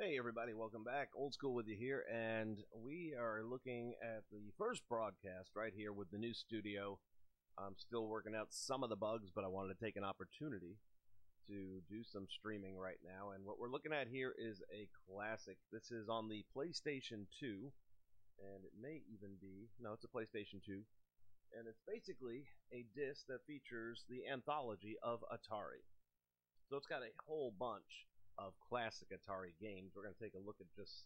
Hey everybody, welcome back. Old School with you here, and we are looking at the first broadcast right here with the new studio. I'm still working out some of the bugs, but I wanted to take an opportunity to do some streaming right now. And what we're looking at here is a classic. This is on the PlayStation 2, and it may even be, no, it's a PlayStation 2. And it's basically a disc that features the anthology of Atari. So it's got a whole bunch of classic Atari games. We're going to take a look at just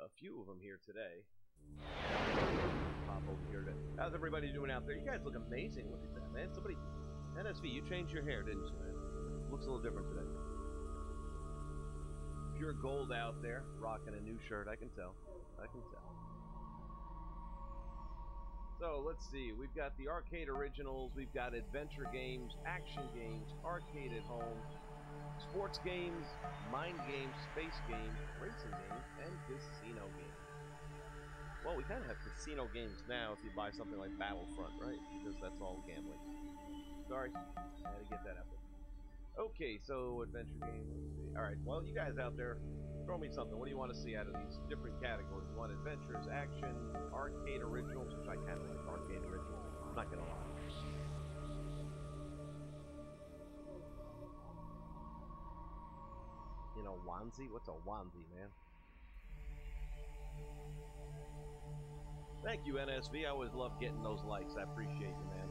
a few of them here today. Pop over here to. How's everybody doing out there? You guys look amazing. Look at that, man. Somebody, NSV, you changed your hair, didn't you, man? Looks a little different today. Pure gold out there, rocking a new shirt. I can tell. I can tell. So let's see. We've got the arcade originals. We've got adventure games, action games, arcade at home, sports games, mind games, space games, racing games, and casino games. Well, we kind of have casino games now if you buy something like Battlefront, right? Because that's all gambling. Sorry, I had to get that out there. Okay, so adventure games. Let's see. All right, well, you guys out there, throw me something. What do you want to see out of these different categories? You want adventures, action, arcade originals, which I kind of like arcade originals. I'm not gonna lie. a onesie? What's a onesie, man? Thank you, NSV. I always love getting those likes. I appreciate you, man.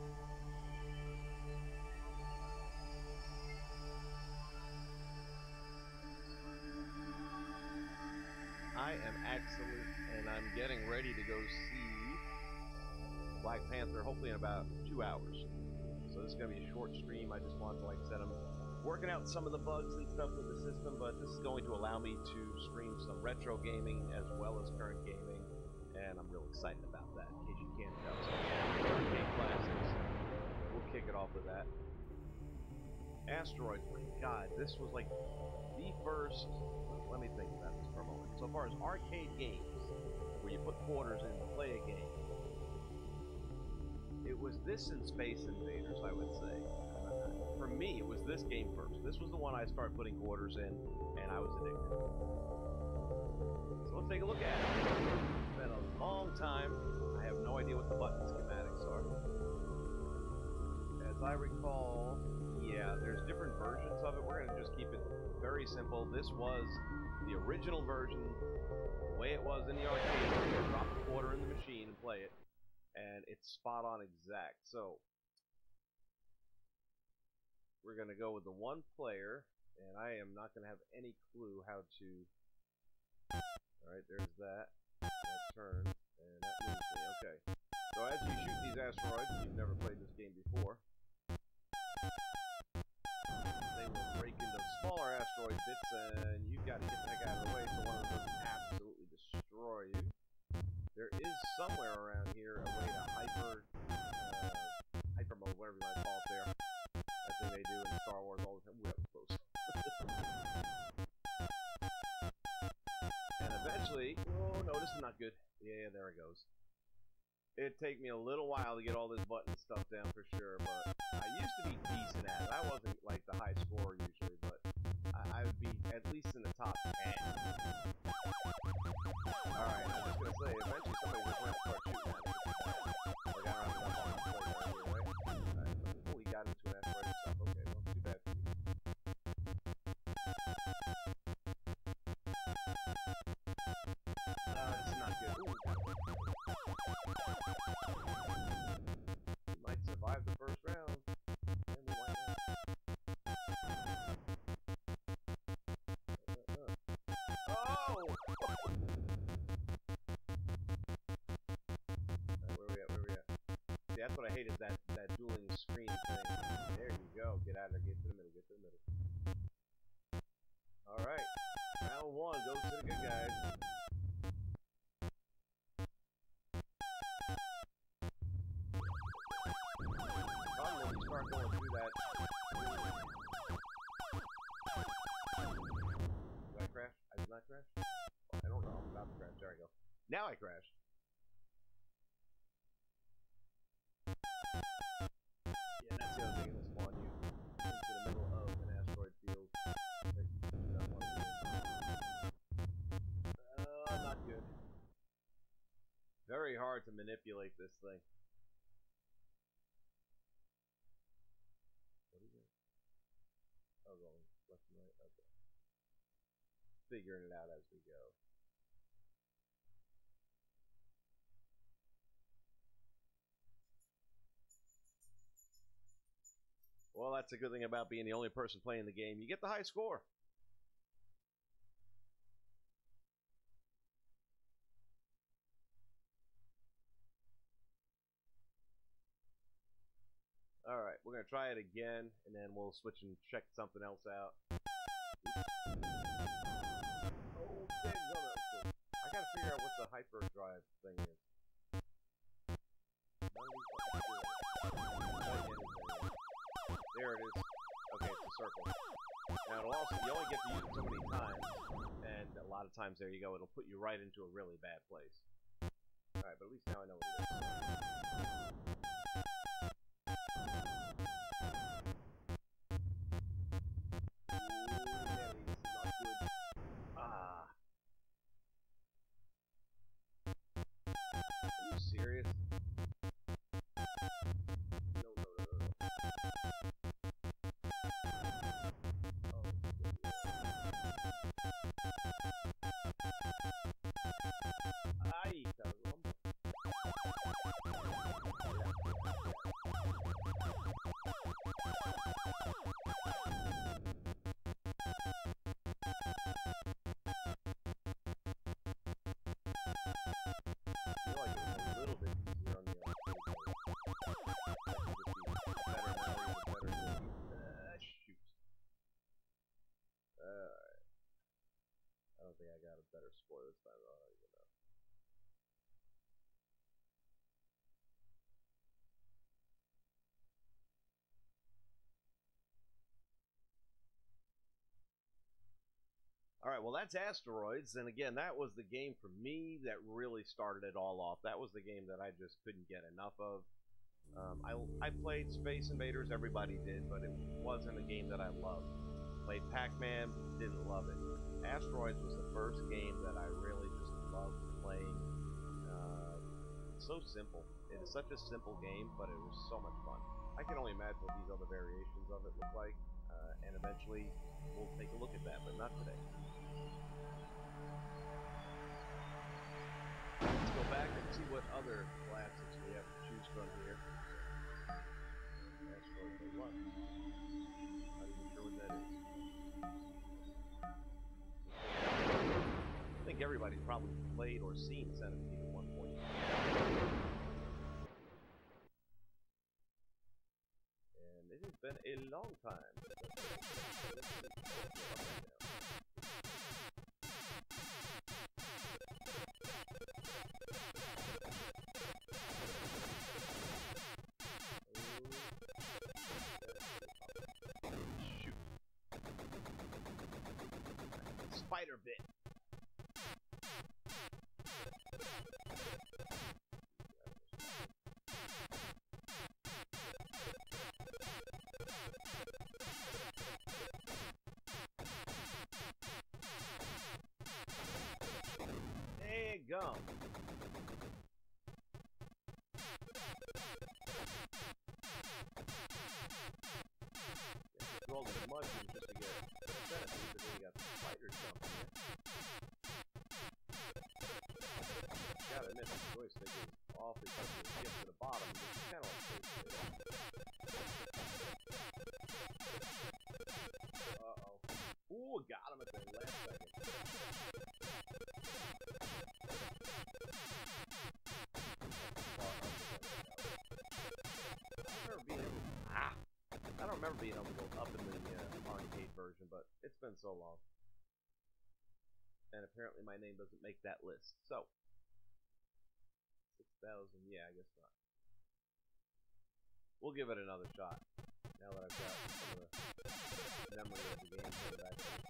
I am excellent, and I'm getting ready to go see Black Panther, hopefully in about 2 hours. So this is going to be a short stream. I just wanted to, like I said, I'm working out some of the bugs and stuff with the system, but this is going to allow me to stream some retro gaming as well as current gaming, and I'm real excited about that, in case you can't tell. So yeah, arcade classics. We'll kick it off with that. Asteroids, my god, this was like the first, let me think about this for a moment. So far as arcade games, where you put quarters in to play a game, it was this and Space Invaders, I would say. For me, it was this game first. This was the one I started putting quarters in, and I was addicted. So let's take a look at it. It's been a long time. I have no idea what the button schematics are. As I recall, yeah, there's different versions of it. We're going to just keep it very simple. This was the original version, the way it was in the arcade. You drop a quarter in the machine and play it, and it's spot on exact. So we're going to go with the one player, and I am not going to have any clue how to... Alright, there's that turn, and that moves me. Okay. So as you shoot these asteroids, you've never played this game before, they will break into smaller asteroid bits, and you've got to get the heck out of the way so one of them doesn't absolutely destroy you. There is somewhere around here a way to hyper mode, whatever you want to call it there. That thing they do in Star Wars all the time. Ooh, that was close. And eventually, oh no, this is not good. Yeah, there it goes. It'd take me a little while to get all this button stuff down for sure, but I used to be decent at it. I wasn't like the high scorer usually, but I would be at least in the top 10. Alright, I'm just gonna say, eventually somebody was going to start shooting at me. Like, I don't have enough on my plate right here, right? Alright, oh, he got into an asteroid and stuff. Okay, well, too bad for you. This is not good. Ooh, we might survive the first round. And we might not. Oh! Where we at? Where we at? See, that's what I hate is that dueling screen thing. There you go. Get out of there. Get to the middle. Get to the middle. Alright. Round one goes to the good guys. When you start going through that. Did I crash? I did not crash? Oh, I don't know. I'm about to crash. There I go. Now I crashed. Yeah, that's the other thing that'll spawn you into the middle of an asteroid field that you do not want to be in. Not good. Very hard to manipulate this thing. What is it? Oh, going left and right. Okay. Figuring it out as we go. Well, that's a good thing about being the only person playing the game. You get the high score. Alright, we're going to try it again, and then we'll switch and check something else out. Oh, dang, no, I got to figure out what the hyperdrive thing is. There it is. Okay, it's a circle. Now it'll also, you only get to use it so many times, and a lot of times, there you go, it'll put you right into a really bad place. Alright, but at least now I know what it is. Are you serious? No. Oh, good Lord. don't think I got a better score this time. I don't even know. All right, well, that's Asteroids. And again, that was the game for me that really started it all off. That was the game that I just couldn't get enough of. I played Space Invaders, everybody did, but it wasn't a game that I loved. Played Pac-Man, didn't love it. Asteroids was the first game that I really just loved playing. It's so simple. It is such a simple game, but it was so much fun. I can only imagine what these other variations of it look like, and eventually we'll take a look at that, but not today. Let's go back and see what other classics we have to choose from here. Asteroid Deluxe. Not even sure what that is. I think everybody's probably played or seen Centipede at one point. And it has been a long time. Shoot. Spider bit. There you go. Rolled as much just to get a centipede, but then you got the spider jumping in. Gotta admit, the joystick is awfully tough to get to the bottom, which is kind of like uh-oh. Ooh, got him at the last second. I don't remember being able to go up in the arcade version, but it's been so long. And apparently my name doesn't make that list. So, 6,000, yeah, I guess not. We'll give it another shot. Now that I've got some of the memory of the game coming back to me.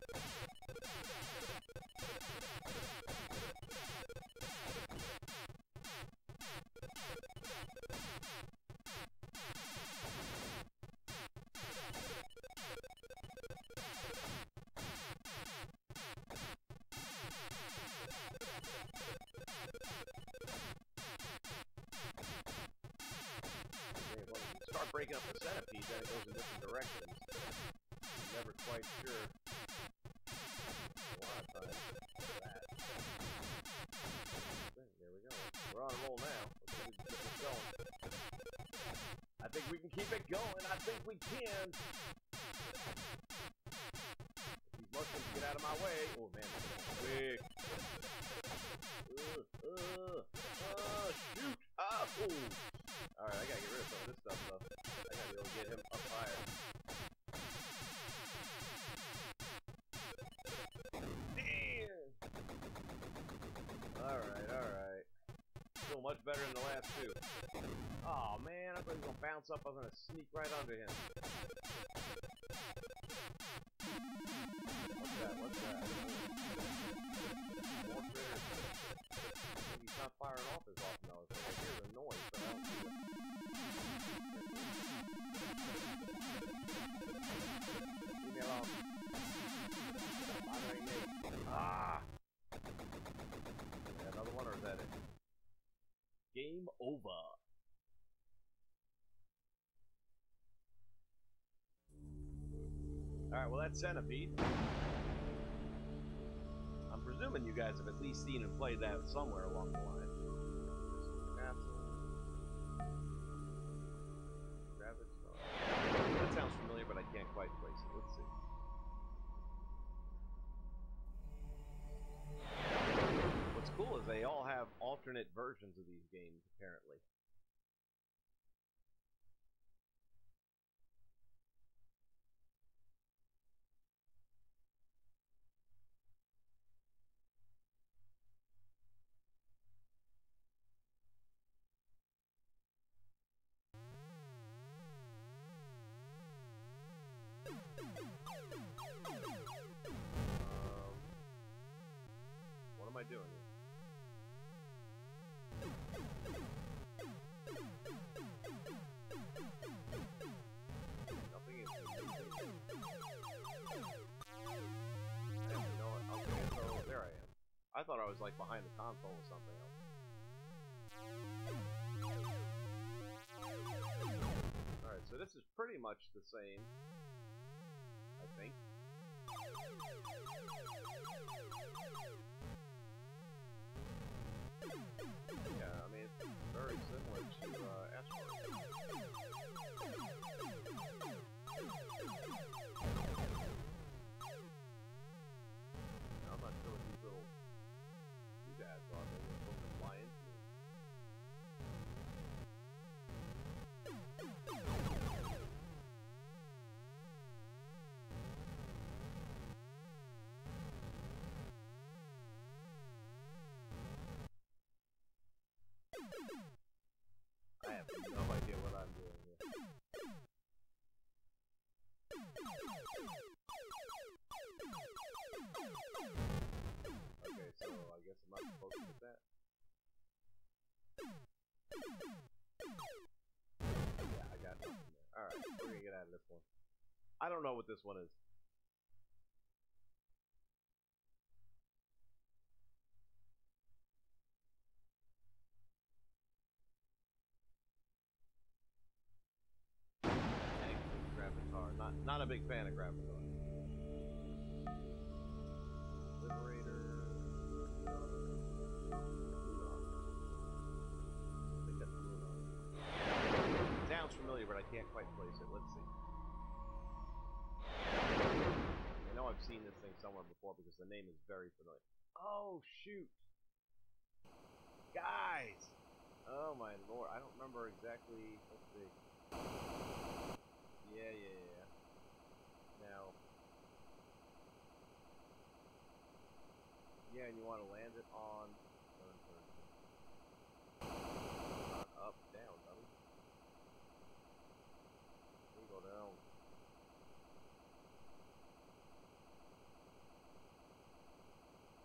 Start breaking up the centipede, then it goes in different directions. I'm never quite sure. A lot of times. That. There we go. We're on a roll now. Let's keep it going. I think we can keep it going. I think we can. If these mushrooms get out of my way. Oh man, this is quick. Shoot! Oh! Alright, I gotta get rid of some of this stuff, though. I gotta be able to get him up higher. Damn! Alright. Still much better than the last two. Oh man, I thought he was gonna bounce up. I was gonna sneak right under him. What's that? More critters. Maybe he's not firing off as often, though. I hear the noise, but I don't see it. Leave me alone. Stop bothering me. Ah! Yeah, another one, or is that it? Game over. Alright, well, that's Centipede. I'm presuming you guys have at least seen and played that somewhere along the line. That sounds familiar, but I can't quite place it. Let's see. What's cool is they all have alternate versions of these games, apparently. thought I was like behind the console or something else. Alright, so this is pretty much the same, I think. Yeah, I mean, it's very similar to Asteroid. I'm not sure what these little doodads are. Maybe they're supposed to fly into me. I have no idea what I'm doing here. Okay, so I guess I'm not supposed to hit that. Yeah, I got nothing there. Alright, we're gonna get out of this one. I don't know what this one is. Graphicar. Not a big fan of Graphicar. Liberator. I think that's Lunar. Sounds familiar, but I can't quite place it. Let's see. I know I've seen this thing somewhere before because the name is very familiar. Oh, shoot. Guys! Oh, my lord. I don't remember exactly. Let's see. Yeah. Now. Yeah, and you want to land it on. Turn. No, not up, down, dummy. There you go, down.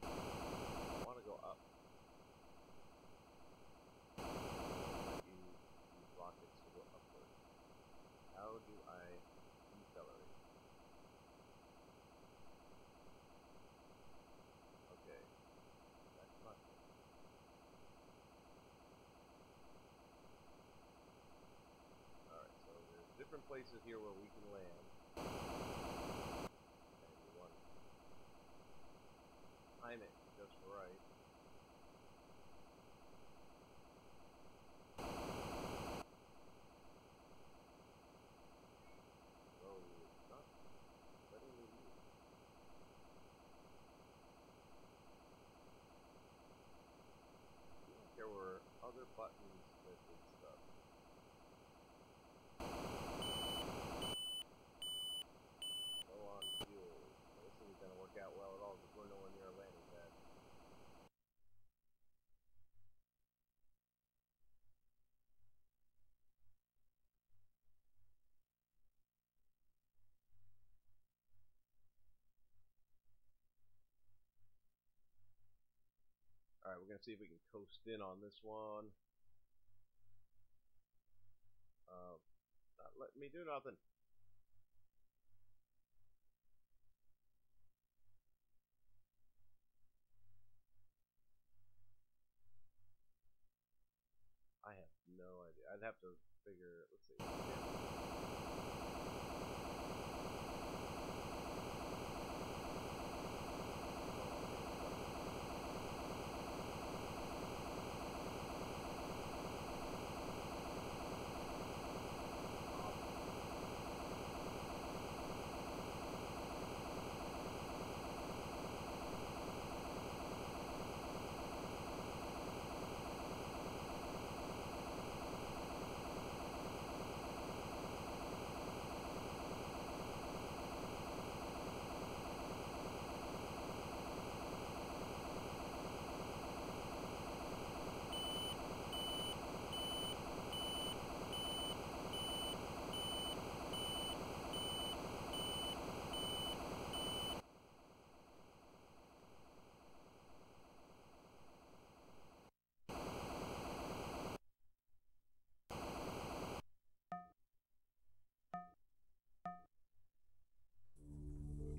I want to go up. Let you use rockets to go upwards. How do I decelerate? Okay, that's not good. Alright, so there's different places here where we can land. And you want to time it just right. Although it's not letting me move. I feel like there were other buttons that did stuff. Low on fuel. Well, this isn't going to work out well at all because we're nowhere near a landing pad. Alright, we're going to see if we can coast in on this one. Not letting me do nothing. I have no idea. I'd have to figure. Let's see.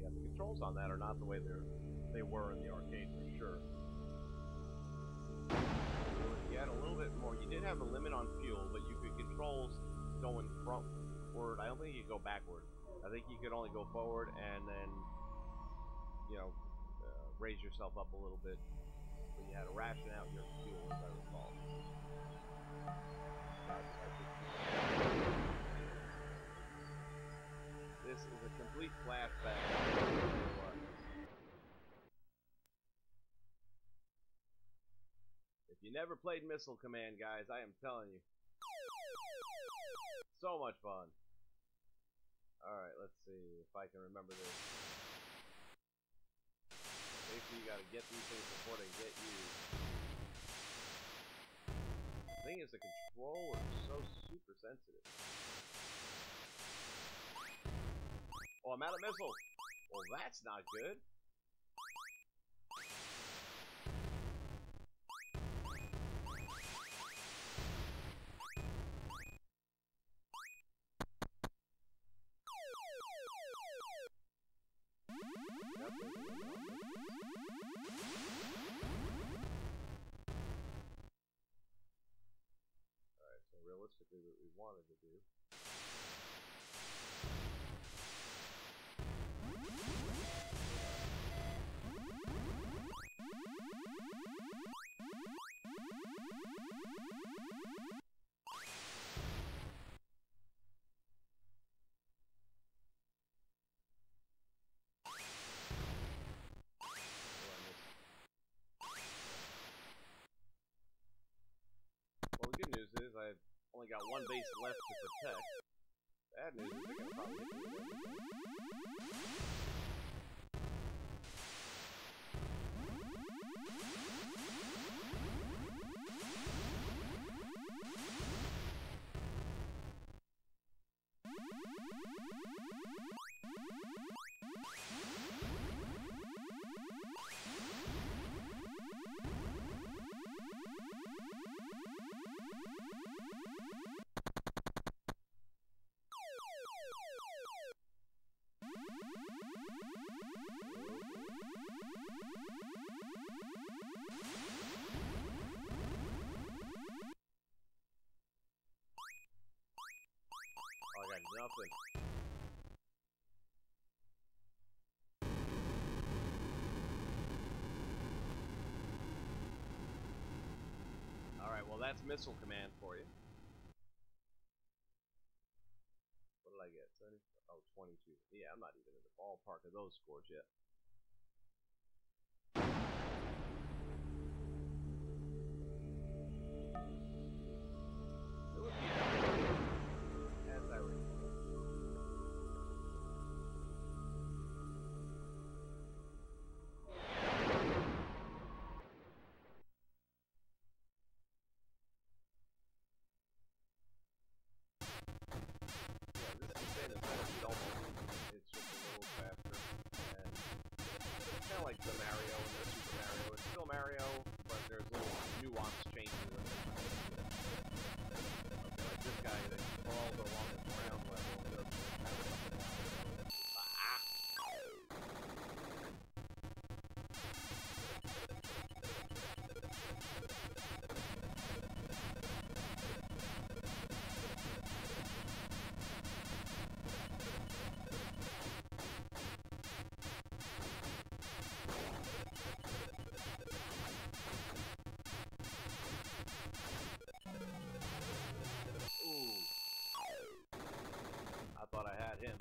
Yeah, the controls on that are not the way they were in the arcade for sure. did have a limit on fuel, but you could control going frontward. I don't think you could go backward. I think you could only go forward and then, you know, raise yourself up a little bit. But you had to ration out your fuel, as I recall. This is a complete flashback. If you never played Missile Command, guys, I am telling you. So much fun. Alright, let's see if I can remember this. Basically, you gotta get these things before they get you. The thing is, the controller is so super sensitive. Oh, I'm out of missiles. Well, that's not good. Alright, so realistically what we wanted to do. Well, the good news is I've only got one base left to protect. Bad news is they're gonna probably hit me with everything. I got nothing. Alright, well that's Missile Command for you. What did I get? 70? Oh, 22. Yeah, I'm not even in the ballpark of those scores yet. As I recall. Like the Mario and the Super Mario. It's still Mario, but there's little nuance changes in it. Okay, like this guy that crawls along the ground level and does thought I had him.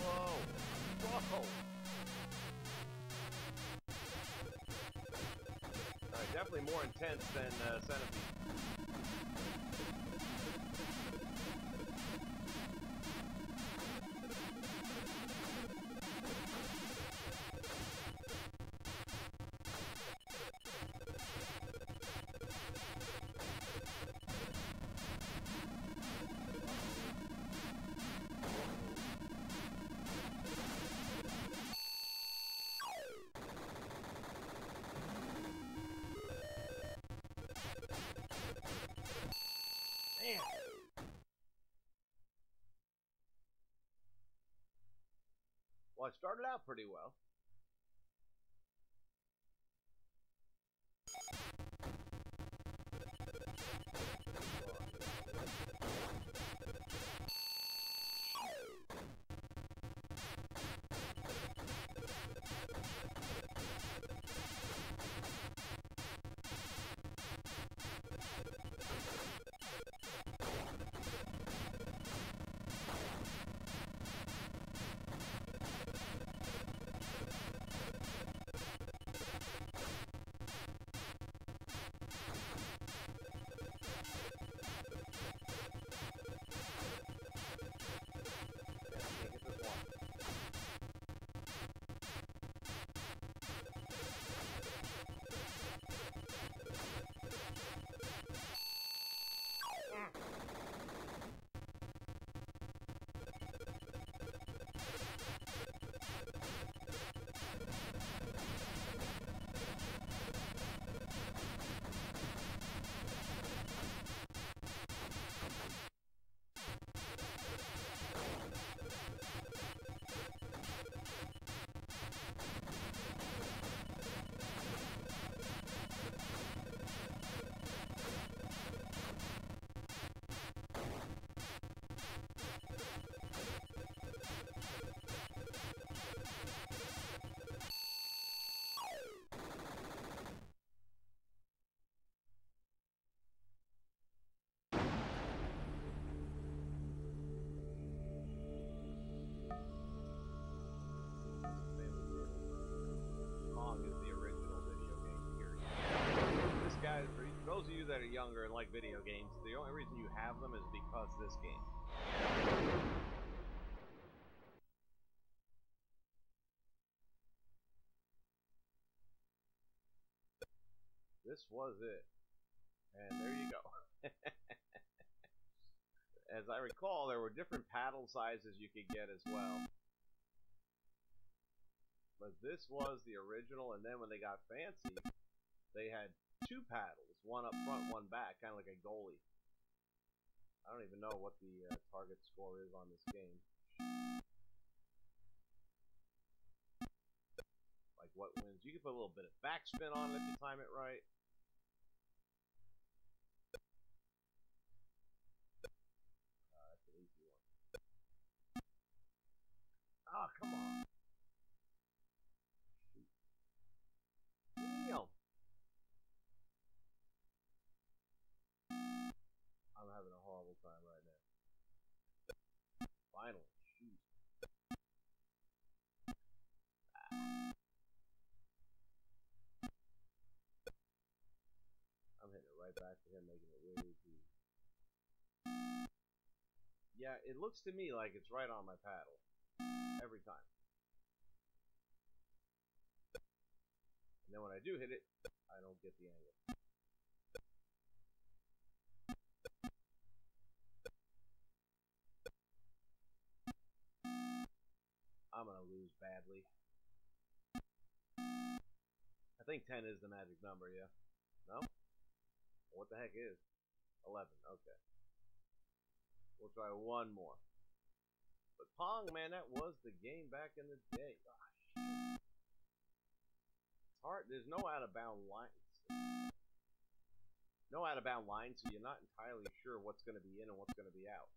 Whoa! Whoa! Alright, definitely more intense than Centipede. Well, I started out pretty well. Those of you that are younger and like video games, the only reason you have them is because of this game. This was it. And there you go. As I recall, there were different paddle sizes you could get as well. But this was the original, and then when they got fancy, they had two paddles, one up front, one back, kind of like a goalie. I don't even know what the target score is on this game. Like what wins. You can put a little bit of backspin on it if you time it right. That's an easy one. Oh, come on. Damn. I'm having a horrible time right now. Finally, shoot. I'm hitting it right back to him, making it way too. Yeah, it looks to me like it's right on my paddle. Every time. And then when I do hit it, I don't get the angle. I'm gonna lose badly. I think 10 is the magic number, yeah? No? What the heck is? 11, okay. We'll try one more. But Pong, man, that was the game back in the day. Oh, shoot. It's hard. There's no out-of-bound lines. No out-of-bound lines, so you're not entirely sure what's going to be in and what's going to be out.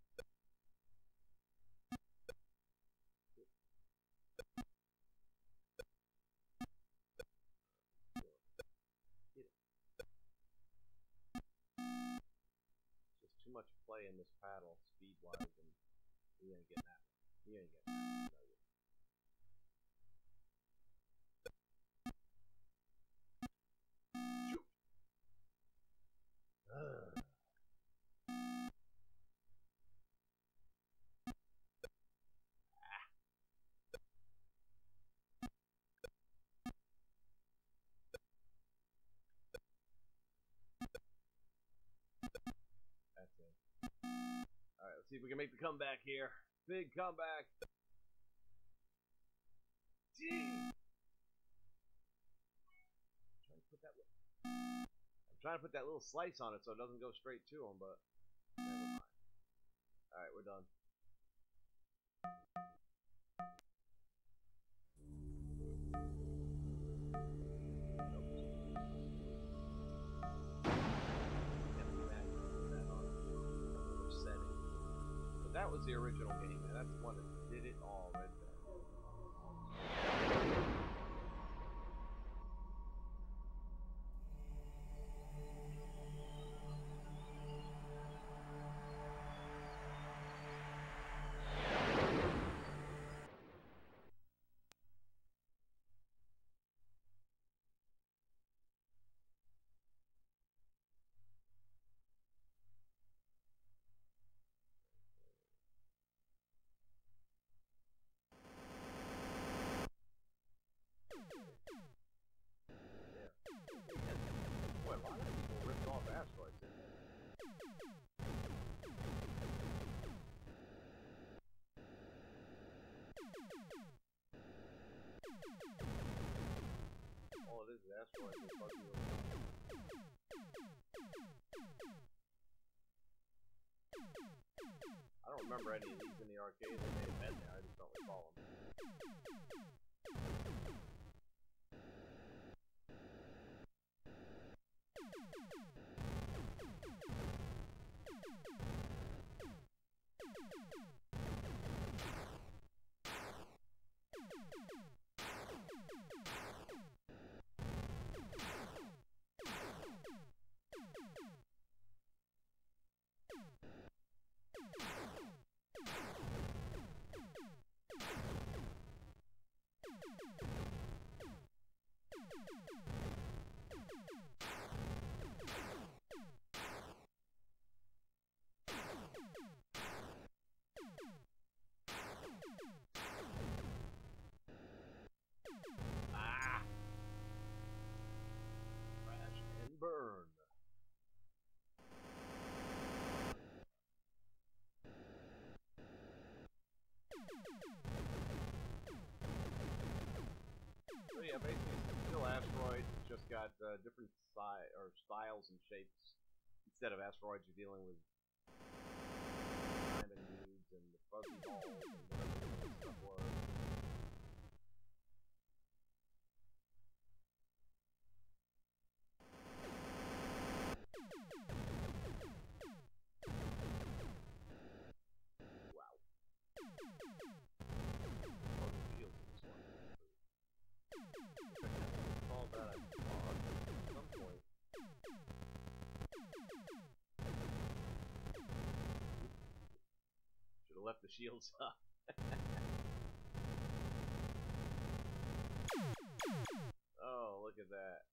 Just too much play in this paddle, speed-wise, and you ain't getting that one. You ain't getting that one. Shoot! That's it. Alright, let's see if we can make the comeback here. Big comeback. Dang! I'm trying to put that little slice on it so it doesn't go straight to him, but never mind. Alright, we're done. the original game, man. That's the one that did it all right there. Boy, a lot of people ripped off asteroids, didn't they? All it is asteroids with fuzzy little I don't remember any of these in the arcade. They may have been there. I just don't recall them. Ah! Crash and burn. So yeah, basically it's still asteroids. It's just got different styles and shapes. Instead of asteroids, you're dealing with diamond nudes and the fuzzy balls and whatever the stuff was. Wow. Oh, the shields in this one. Call that a log at some point. Should have left the shields up. Oh, look at that.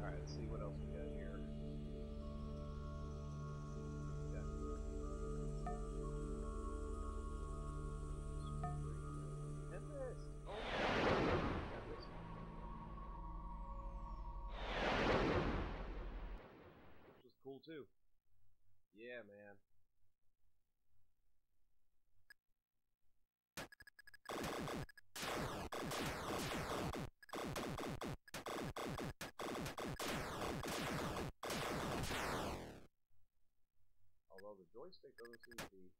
Alright, let's see what else we got here. Tempest! Oh, Tempest. Which was cool too. Yeah, man. Although the joystick doesn't seem to be...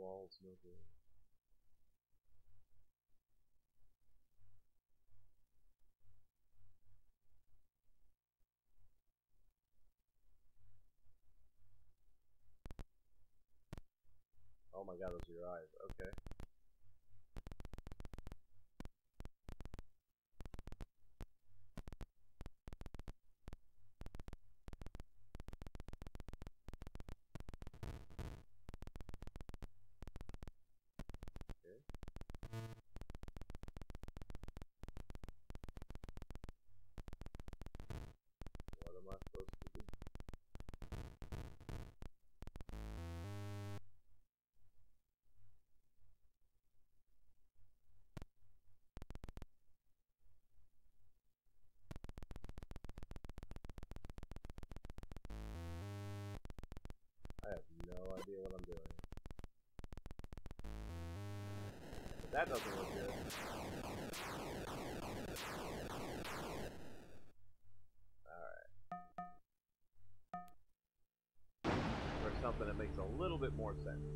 walls, no good. Oh my god, those are your eyes. Okay. What am I supposed to do? I have no idea what I'm doing. But that doesn't look good. Or something that makes a little bit more sense.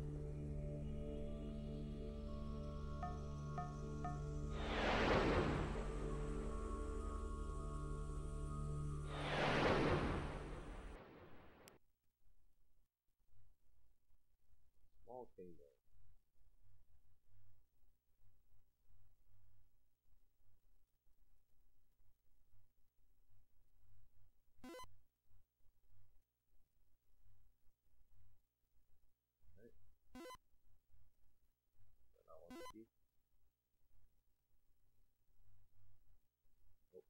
Small kingdom. Right. Then I want to keep. Nope.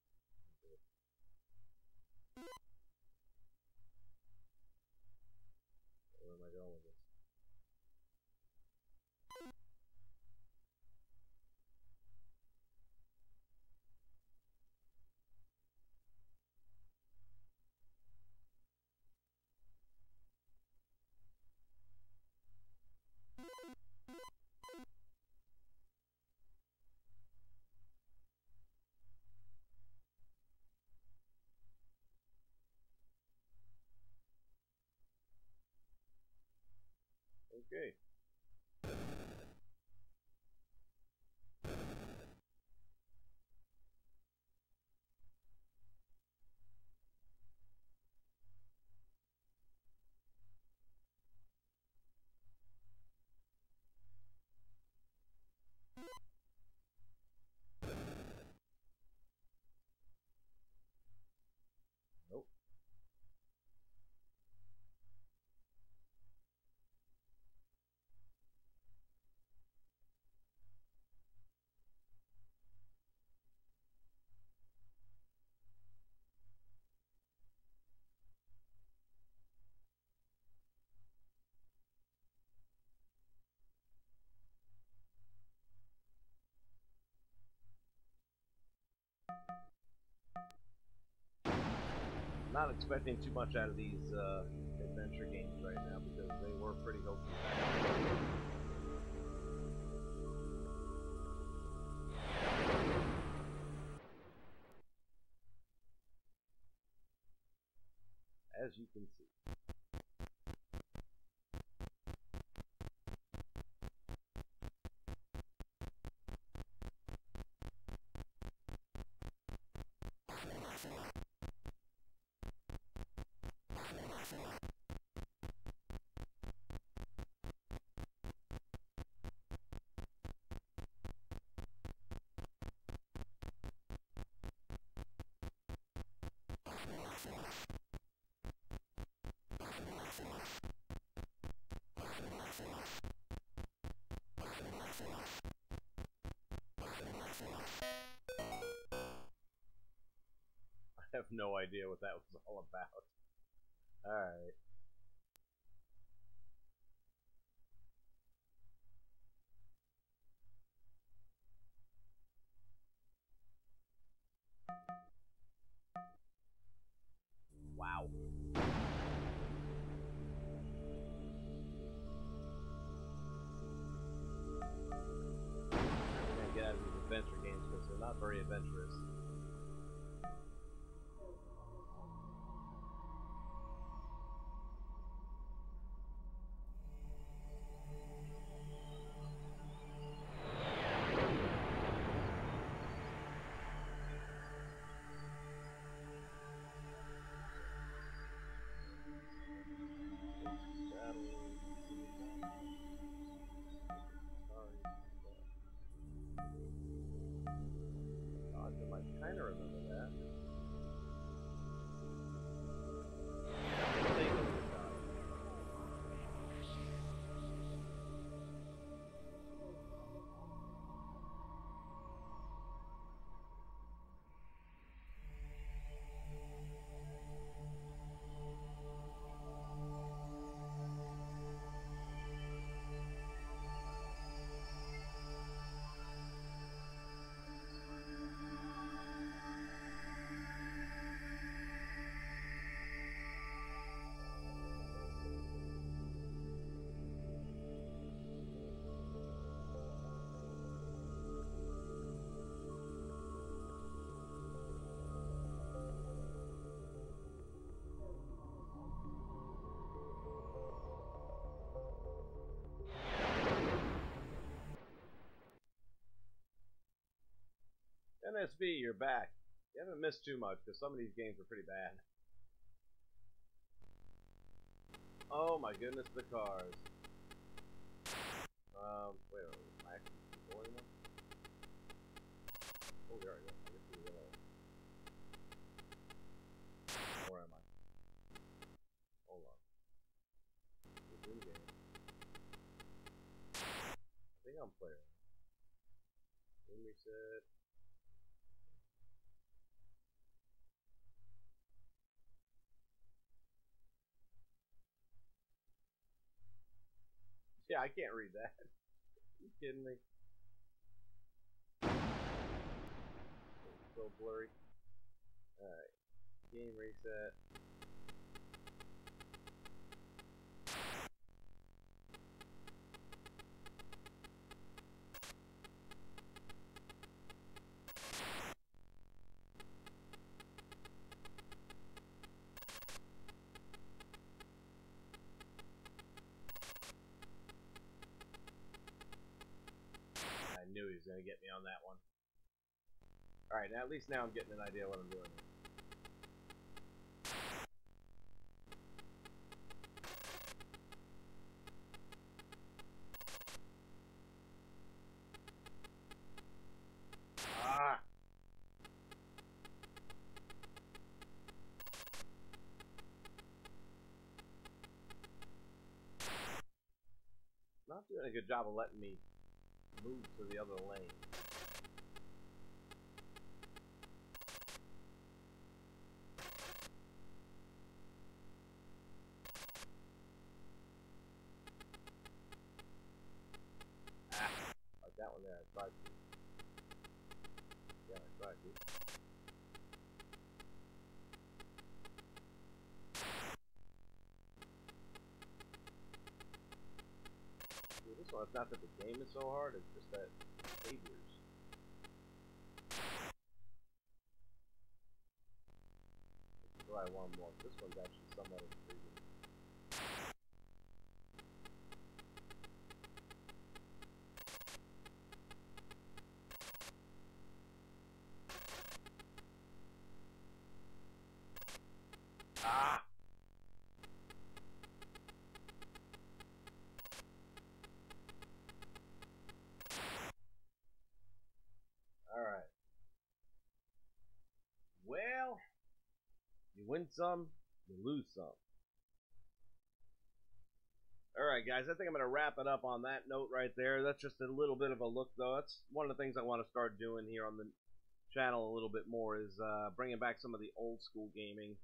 Where am I going with this? Okay. Nope. Not expecting too much out of these adventure games right now because they were pretty hokey. As you can see. I have no idea what that was all about. Alright. Wow. I'm gonna get out of these adventure games because they're not very adventurous. NSV, you're back. You haven't missed too much because some of these games are pretty bad. Oh my goodness, the cars. Wait a minute. Am I actually controlling them? Oh, there I go. I guess we will. Where am I? Hold on. Resume game. I think I'm playing. Game reset. Yeah, I can't read that. Are you kidding me? It's so blurry. Alright. Game reset. I knew he was going to get me on that one. Alright, now at least now I'm getting an idea what I'm doing. Ah! Not doing a good job of letting me move to the other lane. Like that one there, I tried to. Yeah, I tried to. See, this one, it's not that the game is so hard, it's just that behaviors. Let's try one more. This one's actually somewhat intriguing. Ah! Alright. Well, you win some, you lose some. Alright guys, I think I'm going to wrap it up on that note right there. That's just a little bit of a look though. That's one of the things I want to start doing here on the channel a little bit more is bringing back some of the old school gaming.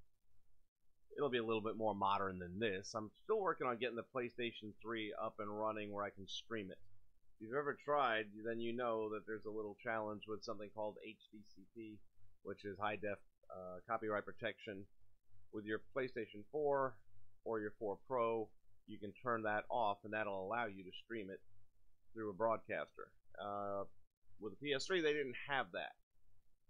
It'll be a little bit more modern than this. I'm still working on getting the PlayStation 3 up and running where I can stream it. If you've ever tried, then you know that there's a little challenge with something called HDCP, which is high def copyright protection. With your PlayStation 4 or your 4 Pro, you can turn that off and that'll allow you to stream it through a broadcaster. With the PS3, they didn't have that.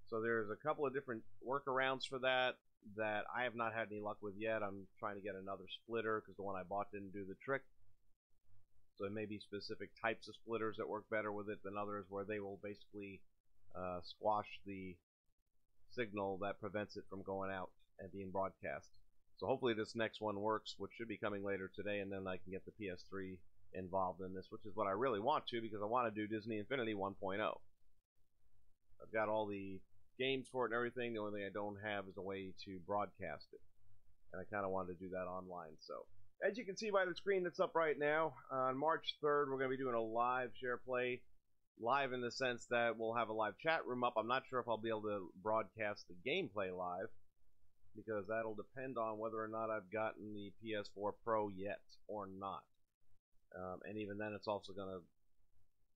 So there's a couple of different workarounds for that I have not had any luck with yet. I'm trying to get another splitter because the one I bought didn't do the trick. So there may be specific types of splitters that work better with it than others where they will basically squash the signal that prevents it from going out and being broadcast. So hopefully this next one works, which should be coming later today, and then I can get the PS3 involved in this, which is what I really want to because I want to do Disney Infinity 1.0. I've got all the games for it and everything. The only thing I don't have is a way to broadcast it. And I kind of wanted to do that online. So, as you can see by the screen that's up right now, on March 3rd, we're going to be doing a live share play. Live in the sense that we'll have a live chat room up. I'm not sure if I'll be able to broadcast the gameplay live, because that'll depend on whether or not I've gotten the PS4 Pro yet or not. And even then, it's also going to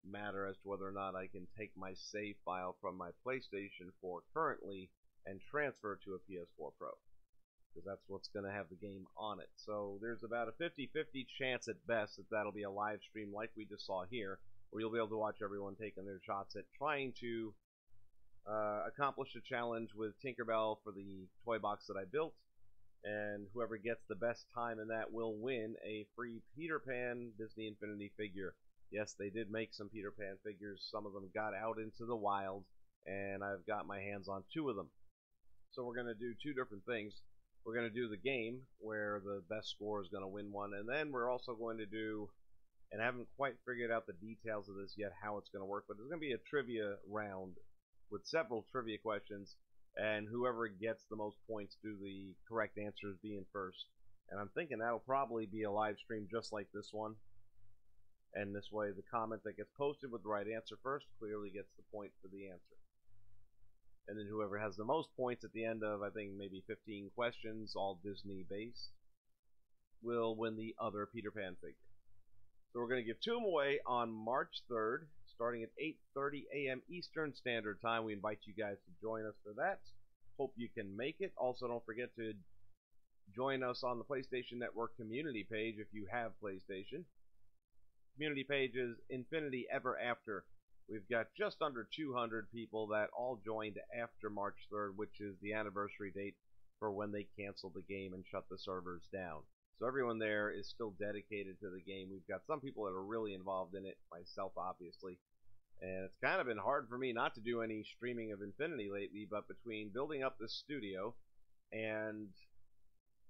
matter as to whether or not I can take my save file from my PlayStation 4 currently and transfer to a PS4 Pro, because that's what's going to have the game on it. So there's about a 50-50 chance at best that that'll be a live stream like we just saw here, where you'll be able to watch everyone taking their shots at trying to accomplish a challenge with Tinkerbell for the toy box that I built, and whoever gets the best time in that will win a free Peter Pan Disney Infinity figure. Yes, they did make some Peter Pan figures. Some of them got out into the wild, and I've got my hands on 2 of them. So we're going to do 2 different things. We're going to do the game where the best score is going to win one, and then we're also going to do, and I haven't quite figured out the details of this yet, how it's going to work, but there's going to be a trivia round with several trivia questions, and whoever gets the most points do the correct answers being first. And I'm thinking that'll probably be a live stream just like this one. And this way the comment that gets posted with the right answer first clearly gets the point for the answer. And then whoever has the most points at the end of, I think, maybe 15 questions, all Disney based, will win the other Peter Pan figure. So we're going to give 2 of them away on March 3rd, starting at 8:30 a.m. Eastern Standard Time. We invite you guys to join us for that. Hope you can make it. Also, don't forget to join us on the PlayStation Network community page if you have PlayStation. Community page is Infinity Ever After. We've got just under 200 people that all joined after March 3rd, which is the anniversary date for when they canceled the game and shut the servers down. So everyone there is still dedicated to the game. We've got some people that are really involved in it, myself obviously. And it's kind of been hard for me not to do any streaming of Infinity lately, but between building up this studio and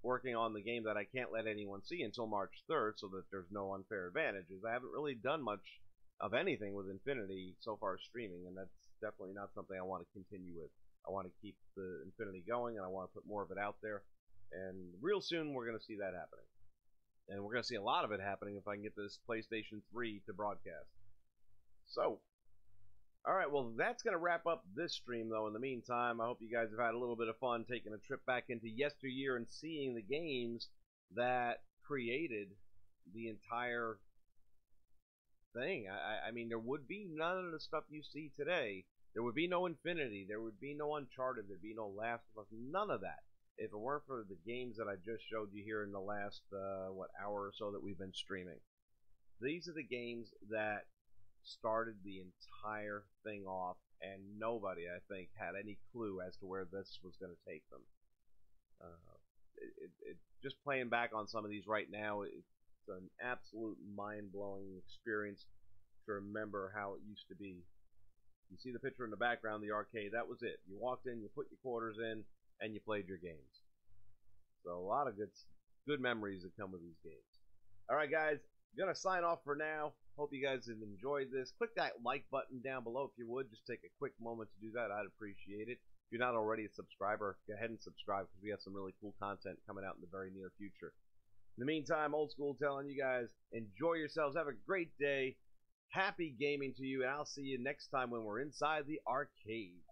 working on the game that I can't let anyone see until March 3rd so that there's no unfair advantages, I haven't really done much of anything with Infinity so far streaming, and that's definitely not something I want to continue with. I want to keep the Infinity going, and I want to put more of it out there. And real soon we're going to see that happening. And we're going to see a lot of it happening if I can get this PlayStation 3 to broadcast. So, alright, well that's going to wrap up this stream though. In the meantime, I hope you guys have had a little bit of fun taking a trip back into yesteryear and seeing the games that created the entire thing. I mean, there would be none of the stuff you see today. There would be no Infinity. There would be no Uncharted. There'd be no Last of Us. None of that. If it weren't for the games that I just showed you here in the last, hour or so that we've been streaming. These are the games that started the entire thing off, and nobody, I think, had any clue as to where this was going to take them. Just playing back on some of these right now, it's an absolute mind-blowing experience to remember how it used to be. You see the picture in the background, the arcade, that was it. You walked in, you put your quarters in, and you played your games. So a lot of good memories that come with these games. Alright guys, I'm going to sign off for now. Hope you guys have enjoyed this. Click that like button down below if you would. Just take a quick moment to do that. I'd appreciate it. If you're not already a subscriber, go ahead and subscribe because we have some really cool content coming out in the very near future. In the meantime, Old School telling you guys, enjoy yourselves. Have a great day. Happy gaming to you, and I'll see you next time when we're inside the arcade.